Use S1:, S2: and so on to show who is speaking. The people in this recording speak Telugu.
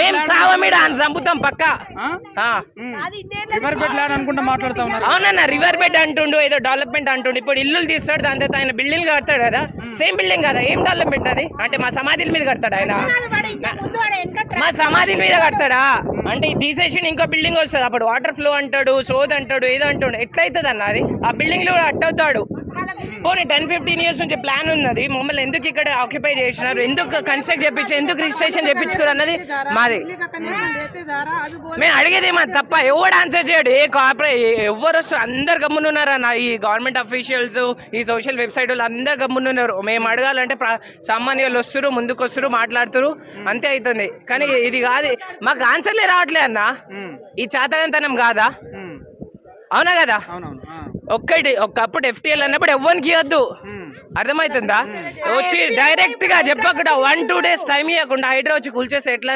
S1: మేము సావమిడ అని చంపుతాం పక్క.
S2: రివర్ బెడ్ ల్యాండ్ అనుకుంటా మాట్లాడుతా ఉన్నారు.
S1: అవునన్నా, రివర్ బెడ్ అంటుండు, ఏదో డెవలప్మెంట్ అంటుండు. ఇప్పుడు ఇల్లు తీస్తాడు, దాని తర్వాత ఆయన బిల్డింగ్ కడతాడు కదా, సేమ్ బిల్డింగ్ కదా, ఏం డెవలప్మెంట్ అది? అంటే మా సమాధుల మీద కడతాడు ఆయన, మా సమాధుల మీద కడతాడా? అంటే తీసేసి ఇంకో బిల్డింగ్ వస్తుంది, అప్పుడు వాటర్ ఫ్లో అంటాడు, సోద్ అంటాడు, ఏదో అంటాడు. ఎట్లయితుంది అన్న అది? ఆ బిల్డింగ్ లో అట్టవుతాడు. పోనీ 10-15 years నుంచి ప్లాన్ ఉన్నది, మమ్మల్ని ఎందుకు ఇక్కడ ఆక్యుపై చేసినారు, ఎందుకు కన్స్ట్రక్ట్ చేయించారు, ఎందుకు రిజిస్ట్రేషన్ చేయించుకోరు అన్నది మాది. మేము అడిగేది మా తప్ప ఎవడు ఆన్సర్ చేయడు. ఏ కార్పొరేట్ ఎవరు వస్తారు, అందరు గమ్మునున్నారు అన్న. ఈ గవర్నమెంట్ అఫీషియల్స్, ఈ సోషల్ వెబ్సైట్ వాళ్ళు అందరు గమ్మునున్నారు. మేము అడగాలంటే సామాన్యులు వస్తారు, ముందుకు వస్తారు, మాట్లాడుతారు, అంతే అవుతుంది. కానీ ఇది కాదు, మాకు ఆన్సర్లే రావట్లే అన్న. ఈ చాతనంతనం కాదా? అవునా కదా? ఒకప్పుడు FTL అన్నప్పుడు ఎవ్వరికి ఇవ్వద్దు, అర్థమవుతుందా? వచ్చి డైరెక్ట్ గా చెప్పకుండా 1-2 days టైం ఇవ్వకుండా హైడ్రా వచ్చి కూల్చేసి ఎట్లా